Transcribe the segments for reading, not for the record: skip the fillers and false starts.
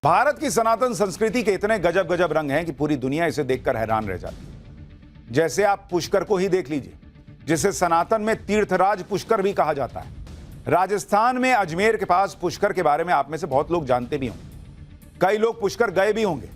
भारत की सनातन संस्कृति के इतने गजब गजब रंग हैं कि पूरी दुनिया इसे देखकर हैरान रह जाती है। जैसे आप पुष्कर को ही देख लीजिए, जिसे सनातन में तीर्थराज पुष्कर भी कहा जाता है। राजस्थान में अजमेर के पास पुष्कर के बारे में आप में से बहुत लोग जानते भी होंगे। कई लोग पुष्कर गए भी होंगे।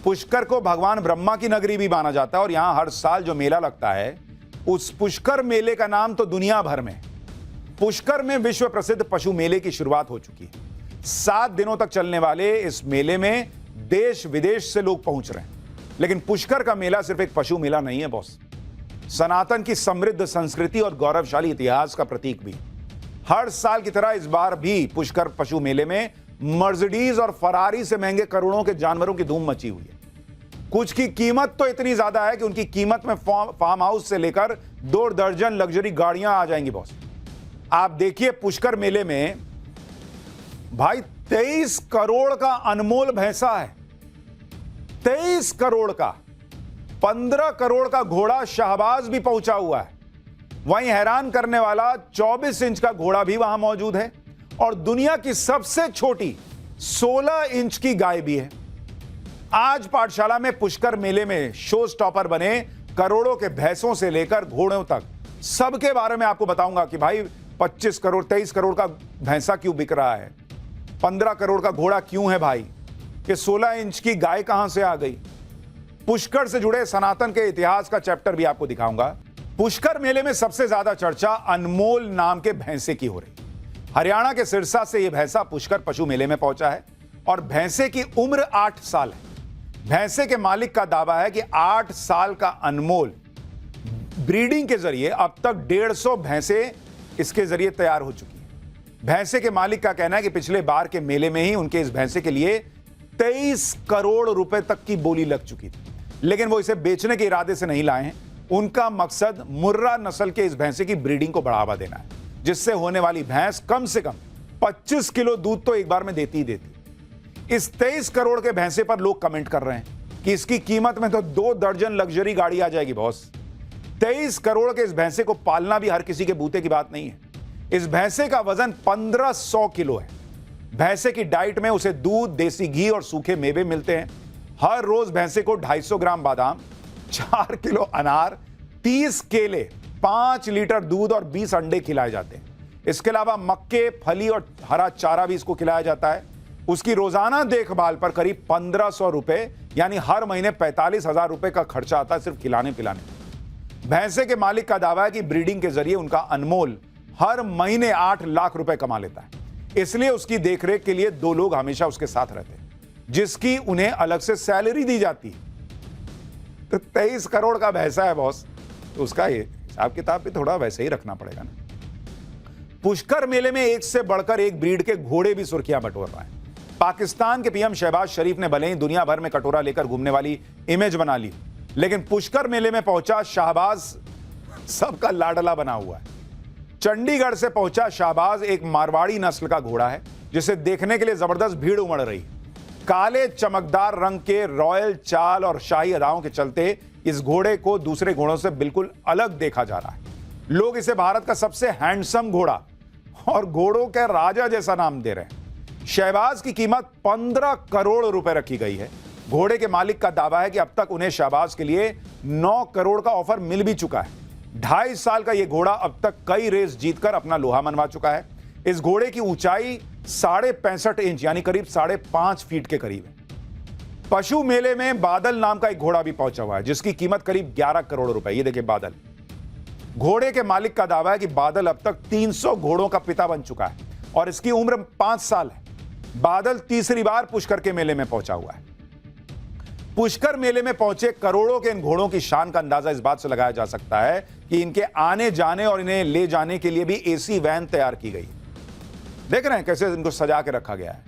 पुष्कर को भगवान ब्रह्मा की नगरी भी माना जाता है और यहां हर साल जो मेला लगता है, उस पुष्कर मेले का नाम तो दुनिया भर में। पुष्कर में विश्व प्रसिद्ध पशु मेले की शुरुआत हो चुकी है। 7 दिनों तक चलने वाले इस मेले में देश विदेश से लोग पहुंच रहे हैं। लेकिन पुष्कर का मेला सिर्फ एक पशु मेला नहीं है बॉस, सनातन की समृद्ध संस्कृति और गौरवशाली इतिहास का प्रतीक भी। हर साल की तरह इस बार भी पुष्कर पशु मेले में मर्सिडीज और फरारी से महंगे करोड़ों के जानवरों की धूम मची हुई है। कुछ की कीमत तो इतनी ज्यादा है कि उनकी कीमत में फार्म हाउस से लेकर 2 दर्जन लग्जरी गाड़ियां आ जाएंगी बॉस। आप देखिए, पुष्कर मेले में भाई 23 करोड़ का अनमोल भैंसा है। 23 करोड़ का। 15 करोड़ का घोड़ा शाहबाज भी पहुंचा हुआ है। वहीं हैरान करने वाला 24 इंच का घोड़ा भी वहां मौजूद है और दुनिया की सबसे छोटी 16 इंच की गाय भी है। आज पाठशाला में पुष्कर मेले में शो स्टॉपर बने करोड़ों के भैंसों से लेकर घोड़ों तक सबके बारे में आपको बताऊंगा कि भाई 25 करोड़ 23 करोड़ का भैंसा क्यों बिक रहा है, 15 करोड़ का घोड़ा क्यों है भाई, कि 16 इंच की गाय कहां से आ गई। पुष्कर से जुड़े सनातन के इतिहास का चैप्टर भी आपको दिखाऊंगा। पुष्कर मेले में सबसे ज्यादा चर्चा अनमोल नाम के भैंसे की हो रही। हरियाणा के सिरसा से यह भैंसा पुष्कर पशु मेले में पहुंचा है और भैंसे की उम्र 8 साल है। भैंसे के मालिक का दावा है कि 8 साल का अनमोल ब्रीडिंग के जरिए अब तक 150 भैंसे इसके जरिए तैयार हो चुकी है। भैंसे के मालिक का कहना है कि पिछले बार के मेले में ही उनके इस भैंसे के लिए 23 करोड़ रुपए तक की बोली लग चुकी थी, लेकिन वो इसे बेचने के इरादे से नहीं लाए हैं। उनका मकसद मुर्रा नस्ल के इस भैंसे की ब्रीडिंग को बढ़ावा देना है, जिससे होने वाली भैंस कम से कम 25 किलो दूध तो एक बार में देती ही देती। इस 23 करोड़ के भैंसे पर लोग कमेंट कर रहे हैं कि इसकी कीमत में तो 2 दर्जन लग्जरी गाड़ी आ जाएगी बॉस। 23 करोड़ के इस भैंसे को पालना भी हर किसी के बूते की बात नहीं है। इस भैंसे का वजन 1500 किलो है। भैंसे की डाइट में उसे दूध, देसी घी और सूखे मेवे मिलते हैं। हर रोज भैंसे को 250 ग्राम बादाम, 4 किलो अनार, 30 केले, 5 लीटर दूध और 20 अंडे खिलाए जाते हैं। इसके अलावा मक्के, फली और हरा चारा भी इसको खिलाया जाता है। उसकी रोजाना देखभाल पर करीब 1500 रुपए यानी हर महीने 45,000 रुपए का खर्चा आता है सिर्फ खिलाने पिलाने। भैंसे के मालिक का दावा है कि ब्रीडिंग के जरिए उनका अनमोल हर महीने 8 लाख रुपए कमा लेता है। इसलिए उसकी देखरेख के लिए 2 लोग हमेशा उसके साथ रहते हैं, जिसकी उन्हें अलग से सैलरी दी जाती है। तो 23 करोड़ का भैंसा है बॉस, तो उसका हिसाब किताब भी थोड़ा वैसे ही रखना पड़ेगा ना। पुष्कर मेले में एक से बढ़कर एक ब्रीड के घोड़े भी सुर्खियां बटोर रहे हैं। पाकिस्तान के पीएम शहबाज शरीफ ने भले ही दुनिया भर में कटोरा लेकर घूमने वाली इमेज बना ली, लेकिन पुष्कर मेले में पहुंचा शाहबाज सबका लाडला बना हुआ है। चंडीगढ़ से पहुंचा शाहबाज एक मारवाड़ी नस्ल का घोड़ा है, जिसे देखने के लिए जबरदस्त भीड़ उमड़ रही। काले चमकदार रंग के रॉयल चाल और शाही अदाओं के चलते इस घोड़े को दूसरे घोड़ों से बिल्कुल अलग देखा जा रहा है। लोग इसे भारत का सबसे हैंडसम घोड़ा और घोड़ों के राजा जैसा नाम दे रहे हैं। शहबाज की कीमत 15 करोड़ रुपए रखी गई है। घोड़े के मालिक का दावा है कि अब तक उन्हें शहबाज के लिए 9 करोड़ का ऑफर मिल भी चुका है। 2.5 साल का यह घोड़ा अब तक कई रेस जीतकर अपना लोहा मनवा चुका है। इस घोड़े की ऊंचाई 65.5 इंच यानी करीब 5.5 फीट के करीब है। पशु मेले में बादल नाम का एक घोड़ा भी पहुंचा हुआ है, जिसकी कीमत करीब 11 करोड़ रुपए। ये देखिए बादल। घोड़े के मालिक का दावा है कि बादल अब तक 300 घोड़ों का पिता बन चुका है और इसकी उम्र 5 साल है। बादल तीसरी बार पुष्कर के मेले में पहुंचा हुआ है। पुष्कर मेले में पहुंचे करोड़ों के इन घोड़ों की शान का अंदाजा इस बात से लगाया जा सकता है कि इनके आने जाने और इन्हें ले जाने के लिए भी एसी वैन तैयार की गई। देख रहे हैं कैसे इनको सजा के रखा गया है।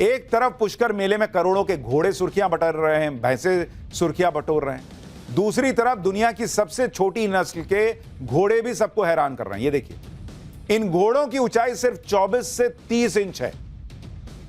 एक तरफ पुष्कर मेले में करोड़ों के घोड़े सुर्खियां बटोर रहे हैं, भैंसे सुर्खियां बटोर रहे हैं। दूसरी तरफ दुनिया की सबसे छोटी नस्ल के घोड़े भी सबको हैरान कर रहे हैं। ये देखिए, इन घोड़ों की ऊंचाई सिर्फ 24 से 30 इंच है।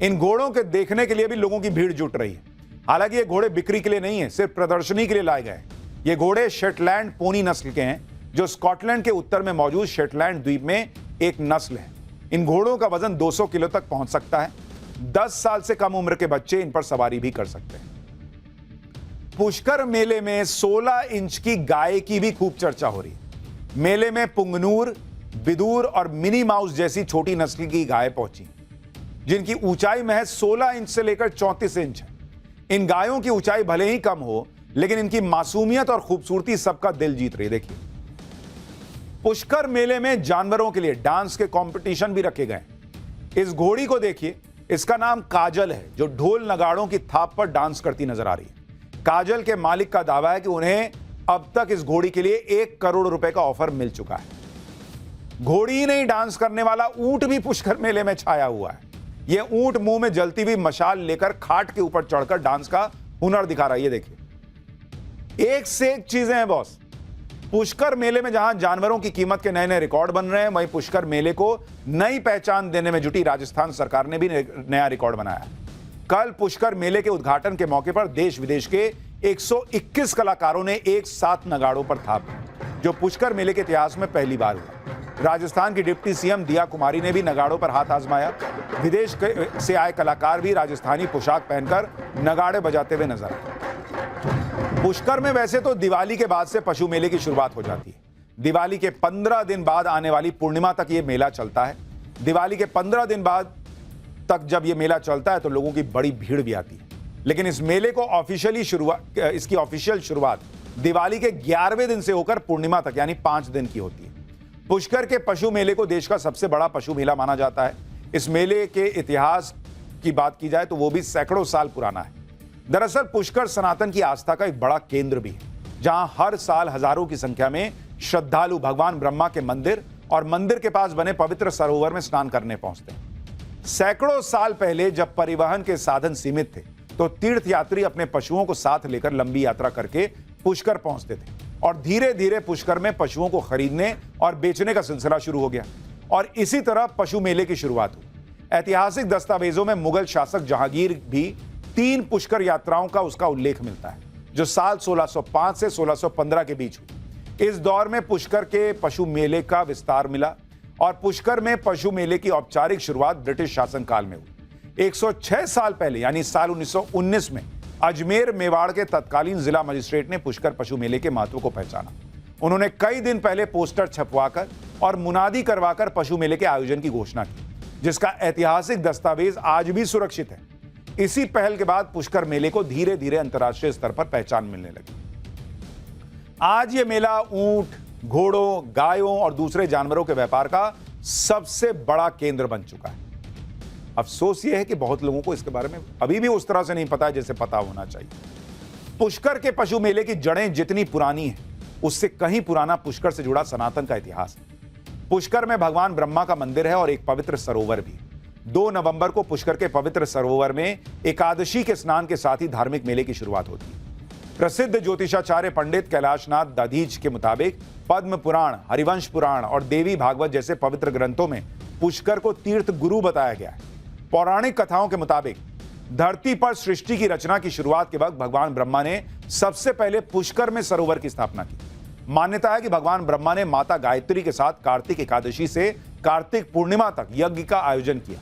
इन घोड़ों के देखने के लिए भी लोगों की भीड़ जुट रही है। हालांकि ये घोड़े बिक्री के लिए नहीं है, सिर्फ प्रदर्शनी के लिए लाए गए हैं। ये घोड़े शेटलैंड पोनी नस्ल के हैं, जो स्कॉटलैंड के उत्तर में मौजूद शेटलैंड द्वीप में एक नस्ल है। इन घोड़ों का वजन 200 किलो तक पहुंच सकता है। 10 साल से कम उम्र के बच्चे इन पर सवारी भी कर सकते हैं। पुष्कर मेले में 16 इंच की गाय की भी खूब चर्चा हो रही है। मेले में पुंगनूर, बिदूर और मिनी माउस जैसी छोटी नस्ल की गाय पहुंची, जिनकी ऊंचाई महज 16 इंच से लेकर 34 इंच है। इन गायों की ऊंचाई भले ही कम हो, लेकिन इनकी मासूमियत और खूबसूरती सबका दिल जीत रही। देखिए, पुष्कर मेले में जानवरों के लिए डांस के कंपटीशन भी रखे गए। इस घोड़ी को देखिए, इसका नाम काजल है, जो ढोल नगाड़ों की थाप पर डांस करती नजर आ रही है। काजल के मालिक का दावा है कि उन्हें अब तक इस घोड़ी के लिए 1 करोड़ रुपए का ऑफर मिल चुका है। घोड़ी ही नहीं, डांस करने वाला ऊंट भी पुष्कर मेले में छाया हुआ है। यह ऊंट मुंह में जलती हुई मशाल लेकर खाट के ऊपर चढ़कर डांस का हुनर दिखा रहा है। ये देखिए, एक से एक चीजें हैं बॉस। पुष्कर मेले में जहां जानवरों की कीमत के नए नए रिकॉर्ड बन रहे हैं, वहीं पुष्कर मेले को नई पहचान देने में जुटी राजस्थान सरकार ने भी नया रिकॉर्ड बनाया। कल पुष्कर मेले के उद्घाटन के मौके पर देश विदेश के 121 कलाकारों ने एक साथ नगाड़ों पर थाप, जो पुष्कर मेले के इतिहास में पहली बार हुआ। राजस्थान की डिप्टी सीएम दिया कुमारी ने भी नगाड़ों पर हाथ आजमाया। विदेश से आए कलाकार भी राजस्थानी पोशाक पहनकर नगाड़े बजाते हुए नजर आए। पुष्कर में वैसे तो दिवाली के बाद से पशु मेले की शुरुआत हो जाती है। दिवाली के 15 दिन बाद आने वाली पूर्णिमा तक यह मेला चलता है। दिवाली के 15 दिन बाद तक जब यह मेला चलता है तो लोगों की बड़ी भीड़ भी आती है। लेकिन इस मेले को इसकी ऑफिशियल शुरुआत दिवाली के 11वें दिन से होकर पूर्णिमा तक यानी 5 दिन की होती है। पुष्कर के पशु मेले को देश का सबसे बड़ा पशु मेला माना जाता है। इस मेले के इतिहास की बात की जाए तो वो भी सैकड़ों साल पुराना है। दरअसल पुष्कर सनातन की आस्था का एक बड़ा केंद्र भी है, जहां हर साल हजारों की संख्या में श्रद्धालु भगवान ब्रह्मा के मंदिर और मंदिर के पास बने पवित्र सरोवर में स्नान करने पहुंचते हैं। सैकड़ों साल पहले जब परिवहन के साधन सीमित थे, तो तीर्थयात्री अपने पशुओं को साथ लेकर लंबी यात्रा करके पुष्कर पहुंचते थे और धीरे धीरे पुष्कर में पशुओं को खरीदने और बेचने का सिलसिला शुरू हो गया और इसी तरह पशु मेले की शुरुआत हुई। ऐतिहासिक दस्तावेजों में मुगल शासक जहांगीर भी 3 पुष्कर यात्राओं का उसका उल्लेख मिलता है, जो साल 1605 से 1615 के बीच हुई। इस दौर में पुष्कर के पशु मेले का विस्तार मिला और पुष्कर में पशु मेले की औपचारिक शुरुआत ब्रिटिश शासनकाल में हुई। 106 साल पहले यानी साल 1919 में अजमेर मेवाड़ के तत्कालीन जिला मजिस्ट्रेट ने पुष्कर पशु मेले के महत्व को पहचाना। उन्होंने कई दिन पहले पोस्टर छपवाकर और मुनादी करवाकर पशु मेले के आयोजन की घोषणा की, जिसका ऐतिहासिक दस्तावेज आज भी सुरक्षित है। इसी पहल के बाद पुष्कर मेले को धीरे धीरे अंतर्राष्ट्रीय स्तर पर पहचान मिलने लगी। आज यह मेला ऊंट, घोड़ों, गायों और दूसरे जानवरों के व्यापार का सबसे बड़ा केंद्र बन चुका है। अफसोस यह है कि बहुत लोगों को इसके बारे में अभी भी उस तरह से नहीं पता है जैसे पता होना चाहिए। पुष्कर के पशु मेले की जड़ें जितनी पुरानी हैं, उससे कहीं पुराना पुष्कर से जुड़ा सनातन का इतिहास है। पुष्कर में भगवान ब्रह्मा का मंदिर है और एक पवित्र सरोवर भी। 2 नवंबर को पुष्कर के पवित्र सरोवर में एकादशी के स्नान के साथ ही धार्मिक मेले की शुरुआत होती है। प्रसिद्ध ज्योतिषाचार्य पंडित कैलाशनाथ दधीच के मुताबिक पद्म पुराण, हरिवंश पुराण और देवी भागवत जैसे पवित्र ग्रंथों में पुष्कर को तीर्थ गुरु बताया गया है। पौराणिक कथाओं के मुताबिक धरती पर सृष्टि की रचना की शुरुआत के वक्त भगवान ब्रह्मा ने सबसे पहले पुष्कर में सरोवर की स्थापना की। मान्यता है कि भगवान ब्रह्मा ने माता गायत्री के साथ कार्तिक एकादशी से कार्तिक पूर्णिमा तक यज्ञ का आयोजन किया।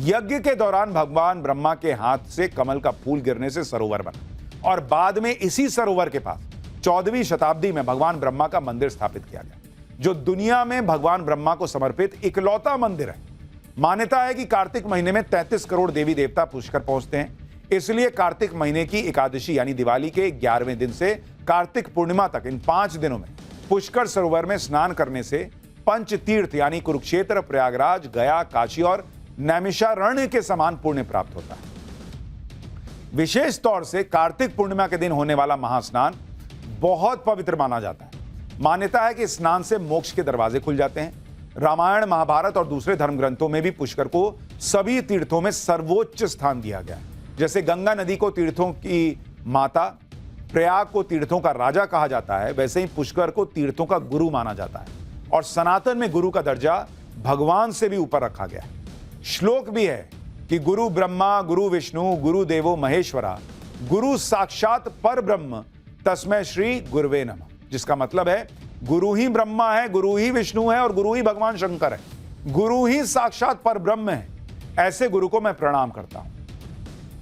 यज्ञ के दौरान भगवान ब्रह्मा के हाथ से कमल का फूल गिरने से सरोवर बना और बाद में इसी सरोवर के पास 14वीं शताब्दी में भगवान ब्रह्मा का मंदिर स्थापित किया गया, जो दुनिया में भगवान ब्रह्मा को समर्पित इकलौता मंदिर है। मान्यता है कि कार्तिक महीने में 33 करोड़ देवी देवता पुष्कर पहुंचते हैं, इसलिए कार्तिक महीने की एकादशी यानी दिवाली के 11वें दिन से कार्तिक पूर्णिमा तक इन 5 दिनों में पुष्कर सरोवर में स्नान करने से पंच तीर्थ यानी कुरुक्षेत्र, प्रयागराज, गया, काशी और नैमिषारण्य के समान पुण्य प्राप्त होता है। विशेष तौर से कार्तिक पूर्णिमा के दिन होने वाला महास्नान बहुत पवित्र माना जाता है। मान्यता है कि स्नान से मोक्ष के दरवाजे खुल जाते हैं। रामायण, महाभारत और दूसरे धर्म ग्रंथों में भी पुष्कर को सभी तीर्थों में सर्वोच्च स्थान दिया गया है। जैसे गंगा नदी को तीर्थों की माता, प्रयाग को तीर्थों का राजा कहा जाता है, वैसे ही पुष्कर को तीर्थों का गुरु माना जाता है और सनातन में गुरु का दर्जा भगवान से भी ऊपर रखा गया है। श्लोक भी है कि गुरु ब्रह्मा, गुरु विष्णु, गुरु देवो महेश्वरा, गुरु साक्षात पर ब्रह्म, तस्मै श्री गुरुवे नमः, जिसका मतलब है गुरु ही ब्रह्मा है, गुरु ही विष्णु है और गुरु ही भगवान शंकर है। गुरु ही साक्षात पर ब्रह्म है। ऐसे गुरु को मैं प्रणाम करता हूं।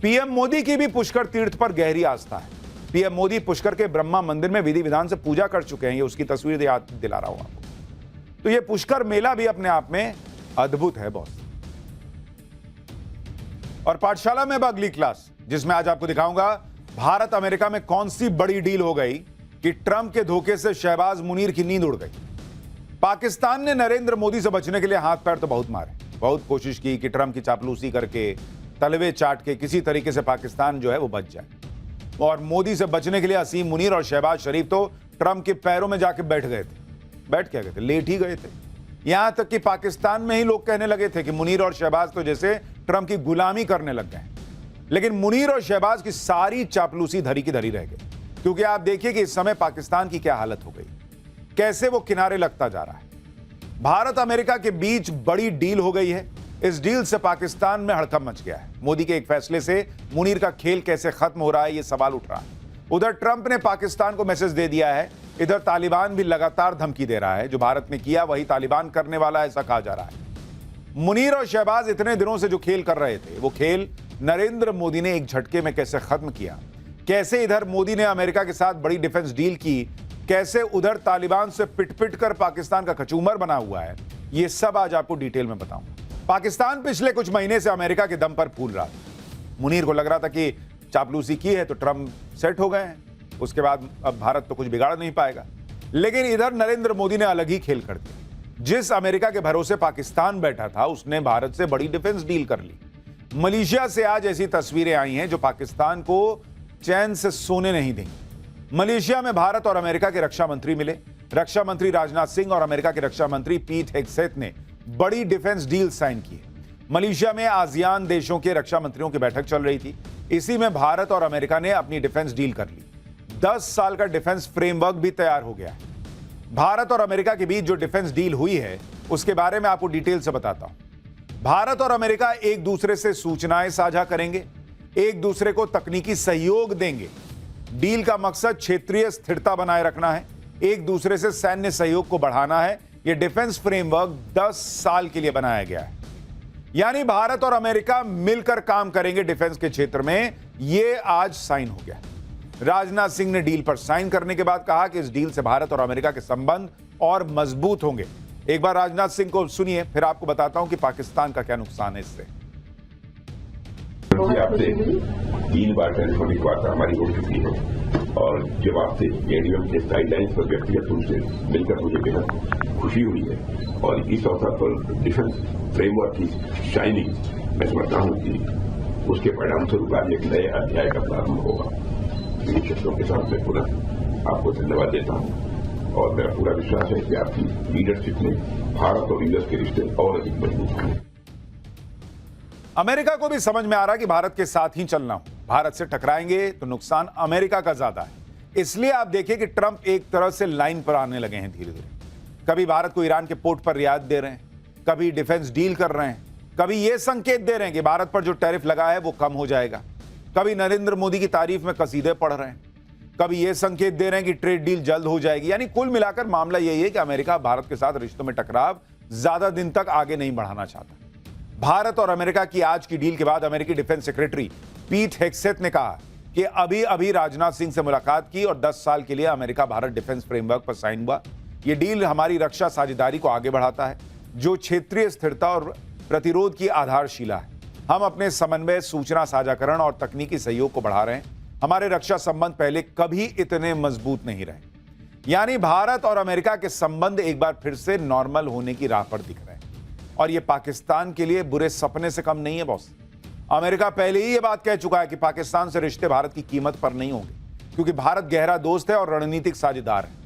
पीएम मोदी की भी पुष्कर तीर्थ पर गहरी आस्था है। पीएम मोदी पुष्कर के ब्रह्मा मंदिर में विधि विधान से पूजा कर चुके हैं। ये उसकी तस्वीर याद दिला रहा हूं आपको। तो ये पुष्कर मेला भी अपने आप में अद्भुत है बॉस। और पाठशाला में अब अगली क्लास, जिसमें आज आपको दिखाऊंगा भारत अमेरिका में कौन सी बड़ी डील हो गई कि ट्रंप के धोखे से शहबाज मुनीर की नींद उड़ गई। पाकिस्तान ने नरेंद्र मोदी से बचने के लिए हाथ पैर तो बहुत मारे, बहुत कोशिश की कि ट्रंप की चापलूसी करके, तलवे चाट के किसी तरीके से पाकिस्तान जो है वो बच जाए। और मोदी से बचने के लिए असीम मुनीर और शहबाज शरीफ तो ट्रंप के पैरों में जाके बैठ गए थे। बैठ क्या गए थे, लेट ही गए थे। यहां तक कि पाकिस्तान में ही लोग कहने लगे थे कि मुनीर और शहबाज तो जैसे ट्रंप की गुलामी करने लग गए। लेकिन मुनीर और शहबाज की सारी चापलूसी धरी की धरी रह गई, क्योंकि आप देखिए कि इस समय पाकिस्तान की क्या हालत हो गई, कैसे वो किनारे लगता जा रहा है। भारत अमेरिका के बीच बड़ी डील हो गई है। इस डील से पाकिस्तान में हड़कंप मच गया है। मोदी के एक फैसले से मुनीर का खेल कैसे खत्म हो रहा है, यह सवाल उठ रहा है। उधर ट्रंप ने पाकिस्तान को मैसेज दे दिया है, इधर तालिबान भी लगातार धमकी दे रहा है। जो भारत ने किया वही तालिबान करने वाला है, ऐसा कहा जा रहा है। मुनीर और शहबाज इतने दिनों से जो खेल कर रहे थे, वो खेल नरेंद्र मोदी ने एक झटके में कैसे खत्म किया। कैसे इधर मोदी ने अमेरिका के साथ बड़ी डिफेंस डील की, कैसे उधर तालिबान से पिट कर पाकिस्तान का कचूमर बना हुआ है, ये सब आज आपको डिटेल में बताऊंगा। पाकिस्तान पिछले कुछ महीने से अमेरिका के दम पर फूल रहा था। मुनीर को लग रहा था कि चापलूसी की है तो ट्रंप सेट हो गए हैं, उसके बाद अब भारत तो कुछ बिगाड़ नहीं पाएगा। लेकिन इधर नरेंद्र मोदी ने अलग ही खेल कर दिया। जिस अमेरिका के भरोसे पाकिस्तान बैठा था, उसने भारत से बड़ी डिफेंस डील कर ली। मलेशिया से आज ऐसी तस्वीरें आई हैं जो पाकिस्तान को चैन से सोने नहीं देंगी। मलेशिया में भारत और अमेरिका के रक्षा मंत्री मिले। रक्षा मंत्री राजनाथ सिंह और अमेरिका के रक्षा मंत्री पीट हेग्सेथ ने बड़ी डिफेंस डील साइन की। मलेशिया में आसियान देशों के रक्षा मंत्रियों की बैठक चल रही थी। इसी में भारत और अमेरिका ने अपनी डिफेंस डील कर ली। 10 साल का डिफेंस फ्रेमवर्क भी तैयार हो गया है। भारत और अमेरिका के बीच जो डिफेंस डील हुई है, उसके बारे में आपको डिटेल से बताता हूं। भारत और अमेरिका एक दूसरे से सूचनाएं साझा करेंगे, एक दूसरे को तकनीकी सहयोग देंगे। डील का मकसद क्षेत्रीय स्थिरता बनाए रखना है, एक दूसरे से सैन्य सहयोग को बढ़ाना है। यह डिफेंस फ्रेमवर्क 10 साल के लिए बनाया गया है। यानी भारत और अमेरिका मिलकर काम करेंगे डिफेंस के क्षेत्र में। यह आज साइन हो गया। राजनाथ सिंह ने डील पर साइन करने के बाद कहा कि इस डील से भारत और अमेरिका के संबंध और मजबूत होंगे। एक बार राजनाथ सिंह को सुनिए, फिर आपको बताता हूं कि पाकिस्तान का क्या नुकसान है इससे। आपसे 3 बार टेलीफोनिक वार्ता हमारी हो चुकी है और जब आपसे एडीएम के गाइडलाइंस पर व्यक्तिगत रूप से मिलकर मुझे बेहद खुशी हुई है। और इस अवसर पर डिफेंस फ्रेमवर्क की शाइनिंग मैं समझता हूं कि उसके परिणाम स्वरूप आज एक नए अध्याय का प्रारंभ होगा। इन शब्दों के साथ मैं पुनः आपको धन्यवाद देता हूं और मेरा पूरा विश्वास है कि आपकी लीडरशिप में भारत और यूएस के रिश्ते और अधिक मजबूत होंगे। अमेरिका को भी समझ में आ रहा है कि भारत के साथ ही चलना हो। भारत से टकराएंगे तो नुकसान अमेरिका का ज्यादा है। इसलिए आप देखिए कि ट्रंप एक तरह से लाइन पर आने लगे हैं धीरे धीरे। कभी भारत को ईरान के पोर्ट पर रियायत दे रहे हैं, कभी डिफेंस डील कर रहे हैं, कभी यह संकेत दे रहे हैं कि भारत पर जो टैरिफ लगा है वो कम हो जाएगा, कभी नरेंद्र मोदी की तारीफ में कसीदे पढ़ रहे हैं, कभी यह संकेत दे रहे हैं कि ट्रेड डील जल्द हो जाएगी। यानी कुल मिलाकर मामला यही है कि अमेरिका भारत के साथ रिश्तों में टकराव ज्यादा दिन तक आगे नहीं बढ़ाना चाहता। भारत और अमेरिका की आज की डील के बाद अमेरिकी डिफेंस सेक्रेटरी पीट हेग्सेथ ने कहा कि अभी अभी राजनाथ सिंह से मुलाकात की और 10 साल के लिए अमेरिका भारत डिफेंस फ्रेमवर्क पर साइन हुआ। यह डील हमारी रक्षा साझेदारी को आगे बढ़ाता है, जो क्षेत्रीय स्थिरता और प्रतिरोध की आधारशिला है। हम अपने समन्वय, सूचना साझाकरण और तकनीकी सहयोग को बढ़ा रहे हैं। हमारे रक्षा संबंध पहले कभी इतने मजबूत नहीं रहे। यानी भारत और अमेरिका के संबंध एक बार फिर से नॉर्मल होने की राह पर दिख रहे हैं। और यह पाकिस्तान के लिए बुरे सपने से कम नहीं है बॉस। अमेरिका पहले ही यह बात कह चुका है कि पाकिस्तान से रिश्ते भारत की कीमत पर नहीं होंगे, क्योंकि भारत गहरा दोस्त है और रणनीतिक साझेदार है।